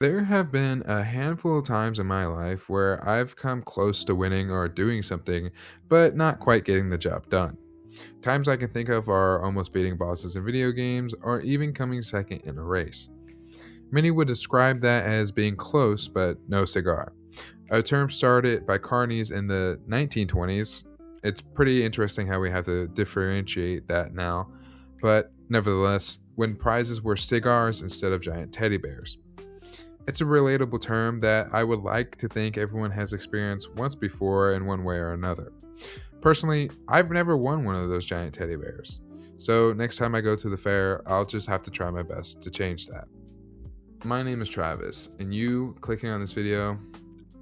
There have been a handful of times in my life where I've come close to winning or doing something, but not quite getting the job done. Times I can think of are almost beating bosses in video games or even coming second in a race. Many would describe that as being close, but no cigar. A term started by carnies in the 1920s. It's pretty interesting how we have to differentiate that now, but nevertheless, when prizes were cigars instead of giant teddy bears. It's a relatable term that I would like to think everyone has experienced once before in one way or another. Personally, I've never won one of those giant teddy bears. So next time I go to the fair, I'll just have to try my best to change that. My name is Travis, and you clicking on this video,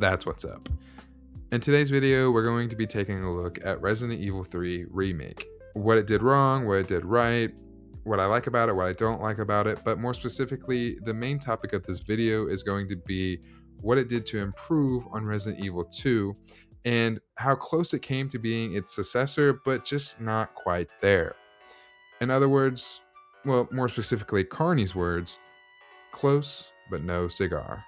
that's what's up. In today's video, we're going to be taking a look at Resident Evil 3 Remake. What it did wrong, what it did right, what I like about it, what I don't like about it, but more specifically, the main topic of this video is going to be what it did to improve on Resident Evil 2 and how close it came to being its successor, but just not quite there. In other words, well, more specifically, Carney's words, close but no cigar.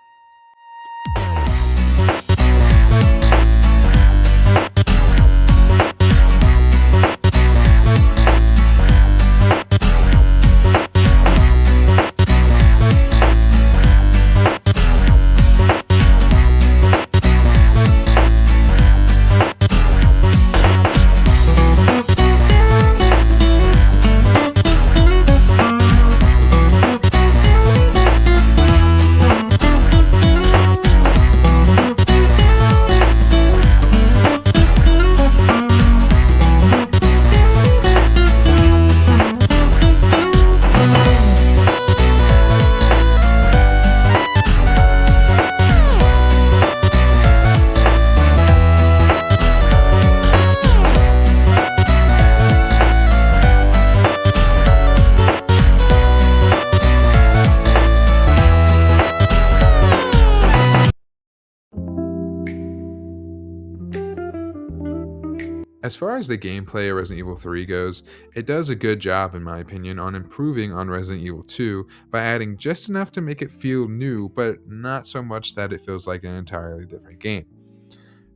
As far as the gameplay of Resident Evil 3 goes, it does a good job, in my opinion, on improving on Resident Evil 2 by adding just enough to make it feel new, but not so much that it feels like an entirely different game.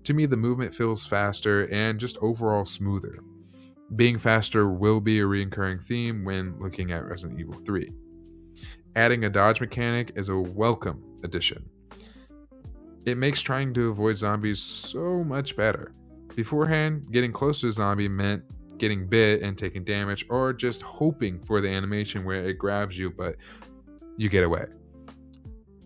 To me, the movement feels faster and just overall smoother. Being faster will be a recurring theme when looking at Resident Evil 3. Adding a dodge mechanic is a welcome addition. It makes trying to avoid zombies so much better. Beforehand, getting close to a zombie meant getting bit and taking damage, or just hoping for the animation where it grabs you but you get away.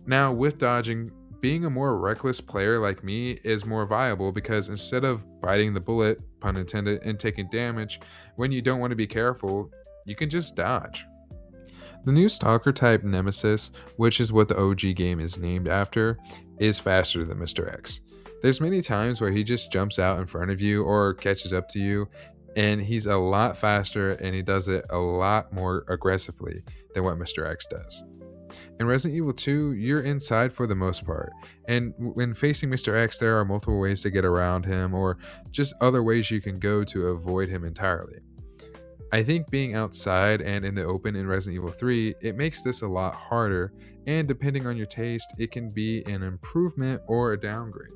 Now, with dodging, being a more reckless player like me is more viable because instead of biting the bullet, pun intended, and taking damage when you don't want to be careful, you can just dodge. The new Stalker type Nemesis, which is what the OG game is named after, is faster than Mr. X. There's many times where he just jumps out in front of you or catches up to you, and he's a lot faster and he does it a lot more aggressively than what Mr. X does. In Resident Evil 2, you're inside for the most part, and when facing Mr. X, there are multiple ways to get around him or just other ways you can go to avoid him entirely. I think being outside and in the open in Resident Evil 3, it makes this a lot harder, and depending on your taste, it can be an improvement or a downgrade.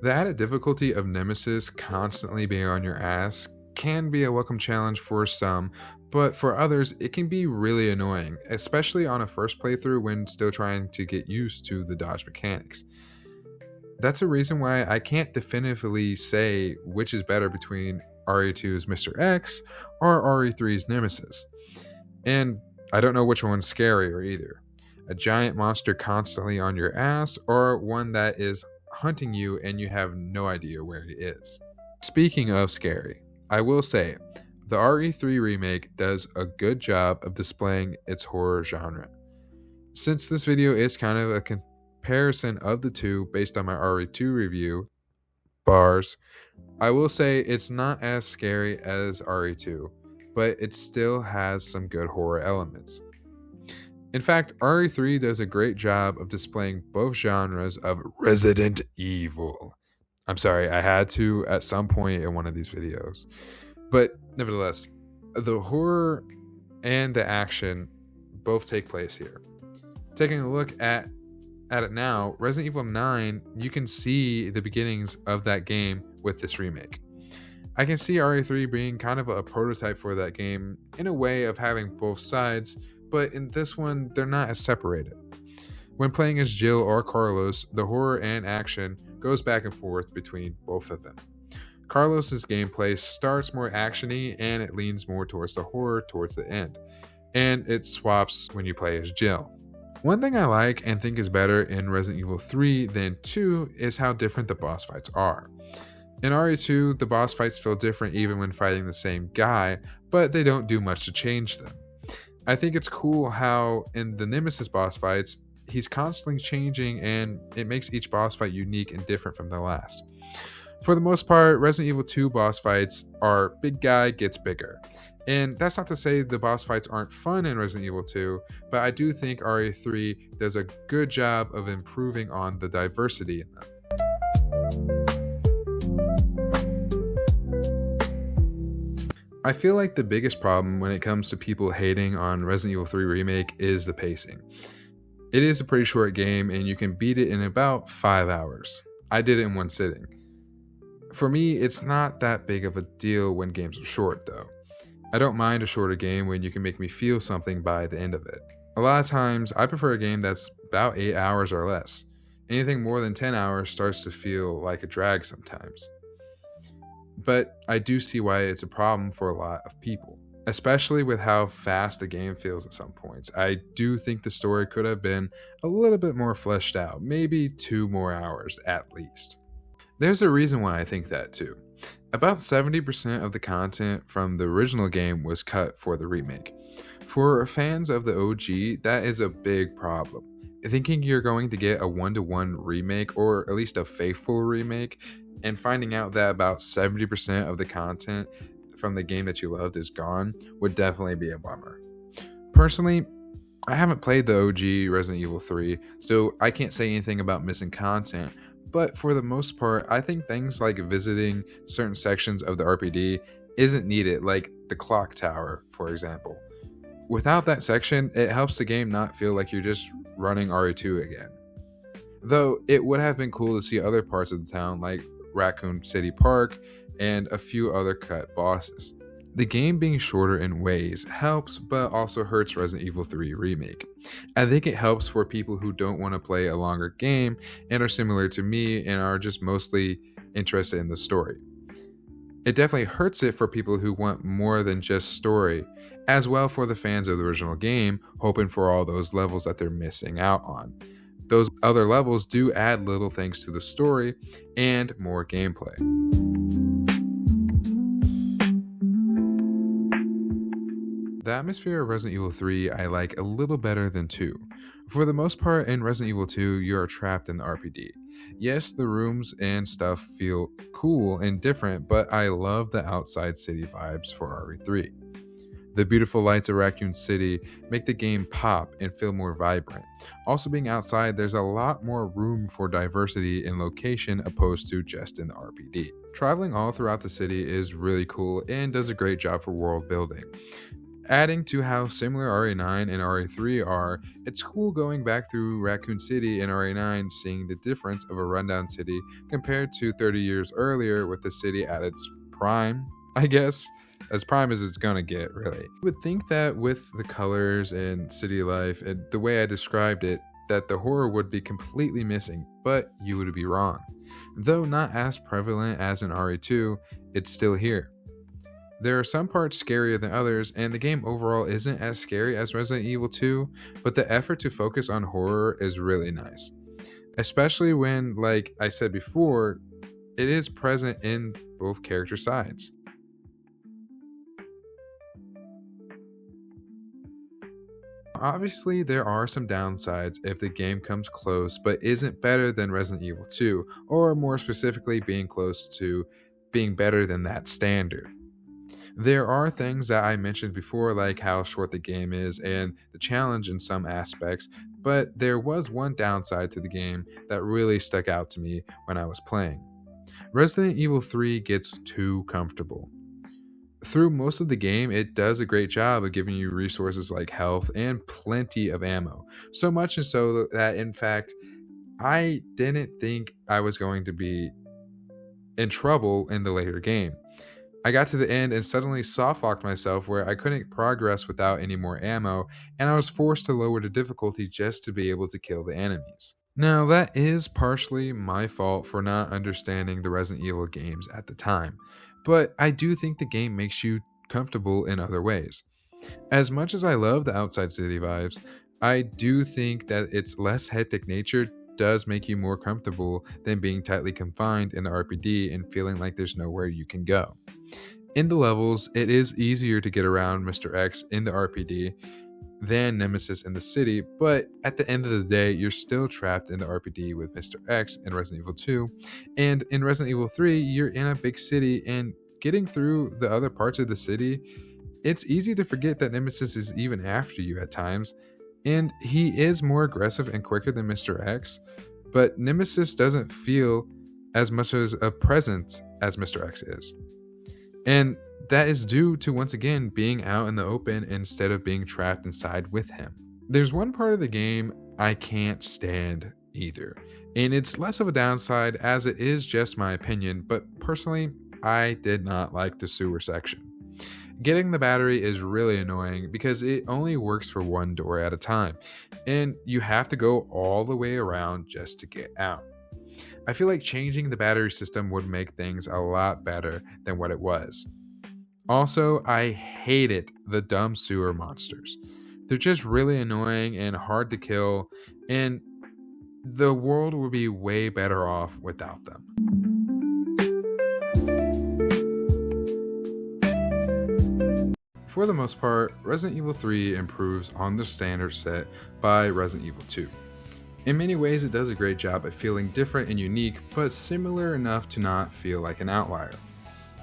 The added difficulty of Nemesis constantly being on your ass can be a welcome challenge for some, but for others, it can be really annoying, especially on a first playthrough when still trying to get used to the dodge mechanics. That's a reason why I can't definitively say which is better between RE2's Mr. X or RE3's Nemesis. And I don't know which one's scarier either. A giant monster constantly on your ass or one that is hunting you and you have no idea where he is. Speaking of scary, I will say the RE3 remake does a good job of displaying its horror genre. Since this video is kind of a comparison of the two based on my RE2 review, bars, I will say it's not as scary as RE2, but it still has some good horror elements. In fact, RE3 does a great job of displaying both genres of Resident Evil. I'm sorry, I had to at some point in one of these videos. But nevertheless, the horror and the action both take place here. Taking a look at at it now, Resident Evil 9, you can see the beginnings of that game with this remake. I can see RE3 being kind of a prototype for that game in a way of having both sides, but in this one, they're not as separated. When playing as Jill or Carlos, the horror and action goes back and forth between both of them. Carlos's gameplay starts more actiony and it leans more towards the horror towards the end, and it swaps when you play as Jill. One thing I like and think is better in Resident Evil 3 than 2 is how different the boss fights are. In RE2, the boss fights feel different even when fighting the same guy, but they don't do much to change them. I think it's cool how in the Nemesis boss fights, he's constantly changing and it makes each boss fight unique and different from the last. For the most part, Resident Evil 2 boss fights are big guy gets bigger. And that's not to say the boss fights aren't fun in Resident Evil 2, but I do think RE3 does a good job of improving on the diversity in them. I feel like the biggest problem when it comes to people hating on Resident Evil 3 Remake is the pacing. It is a pretty short game and you can beat it in about 5 hours. I did it in one sitting. For me, it's not that big of a deal when games are short though. I don't mind a shorter game when you can make me feel something by the end of it. A lot of times, I prefer a game that's about 8 hours or less. Anything more than 10 hours starts to feel like a drag sometimes. But I do see why it's a problem for a lot of people, especially with how fast the game feels at some points. I do think the story could have been a little bit more fleshed out, maybe 2 more hours at least. There's a reason why I think that too. About 70% of the content from the original game was cut for the remake. For fans of the OG, that is a big problem. Thinking you're going to get a 1-to-1 remake, or at least a faithful remake, and finding out that about 70% of the content from the game that you loved is gone would definitely be a bummer. Personally, I haven't played the OG Resident Evil 3, so I can't say anything about missing content, but for the most part, I think things like visiting certain sections of the RPD isn't needed, like the clock tower, for example. Without that section, it helps the game not feel like you're just running RE2 again. Though it would have been cool to see other parts of the town like Raccoon City Park and a few other cut bosses. The game being shorter in ways helps, but also hurts Resident Evil 3 Remake. I think it helps for people who don't want to play a longer game and are similar to me and are just mostly interested in the story. It definitely hurts it for people who want more than just story, as well for the fans of the original game, hoping for all those levels that they're missing out on. Those other levels do add little things to the story and more gameplay. The atmosphere of Resident Evil 3 I like a little better than 2. For the most part in Resident Evil 2, you are trapped in the RPD. Yes, the rooms and stuff feel cool and different, but I love the outside city vibes for RE3. The beautiful lights of Raccoon City make the game pop and feel more vibrant. Also being outside, there's a lot more room for diversity in location opposed to just in the RPD. Traveling all throughout the city is really cool and does a great job for world building. Adding to how similar RE9 and RE3 are, it's cool going back through Raccoon City and RE9 seeing the difference of a rundown city compared to 30 years earlier with the city at its prime, I guess. As prime as it's gonna get, really. You would think that with the colors and city life and the way I described it, that the horror would be completely missing, but you would be wrong. Though not as prevalent as in RE2, it's still here. There are some parts scarier than others, and the game overall isn't as scary as Resident Evil 2, but the effort to focus on horror is really nice. Especially when, like I said before, it is present in both character sides. Obviously, there are some downsides if the game comes close but isn't better than Resident Evil 2, or more specifically being close to being better than that standard. There are things that I mentioned before, like how short the game is and the challenge in some aspects, but there was one downside to the game that really stuck out to me when I was playing. Resident Evil 3 gets too comfortable. Through most of the game, it does a great job of giving you resources like health and plenty of ammo. So much and so that, in fact, I didn't think I was going to be in trouble in the later game. I got to the end and suddenly soft-locked myself where I couldn't progress without any more ammo, and I was forced to lower the difficulty just to be able to kill the enemies. Now, that is partially my fault for not understanding the Resident Evil games at the time, but I do think the game makes you comfortable in other ways. As much as I love the outside city vibes, I do think that its less hectic nature does make you more comfortable than being tightly confined in the RPD and feeling like there's nowhere you can go. In the levels, it is easier to get around Mr. X in the RPD than Nemesis in the city, but at the end of the day, you're still trapped in the RPD with Mr. X in Resident Evil 2, and in Resident Evil 3, you're in a big city and getting through the other parts of the city. It's easy to forget that Nemesis is even after you at times, and he is more aggressive and quicker than Mr. X, but Nemesis doesn't feel as much as a presence as Mr. X is. And that is due to, once again, being out in the open instead of being trapped inside with him. There's one part of the game I can't stand either, and it's less of a downside as it is just my opinion, but personally, I did not like the sewer section. Getting the battery is really annoying because it only works for one door at a time, and you have to go all the way around just to get out. I feel like changing the battery system would make things a lot better than what it was. Also, I hated the dumb sewer monsters. They're just really annoying and hard to kill, and the world would be way better off without them. For the most part, Resident Evil 3 improves on the standard set by Resident Evil 2. In many ways, it does a great job at feeling different and unique, but similar enough to not feel like an outlier.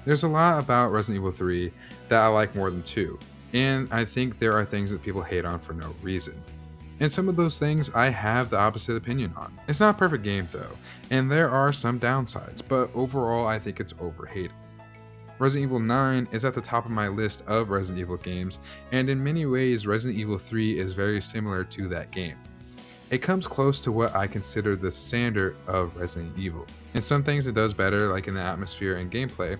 There's a lot about Resident Evil 3 that I like more than 2, and I think there are things that people hate on for no reason. And some of those things I have the opposite opinion on. It's not a perfect game though, and there are some downsides, but overall I think it's overhated. Resident Evil 9 is at the top of my list of Resident Evil games, and in many ways Resident Evil 3 is very similar to that game. It comes close to what I consider the standard of Resident Evil. In some things it does better, like in the atmosphere and gameplay,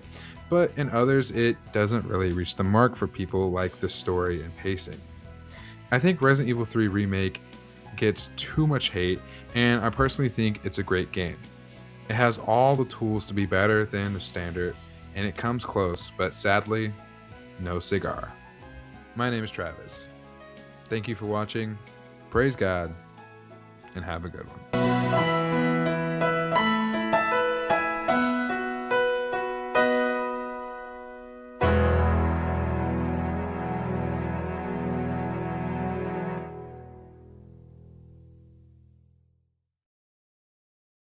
but in others it doesn't really reach the mark for people like the story and pacing. I think Resident Evil 3 Remake gets too much hate, and I personally think it's a great game. It has all the tools to be better than the standard, and it comes close, but sadly, no Cigar. My name is Travis. Thank you for watching. Praise God, and have a good one.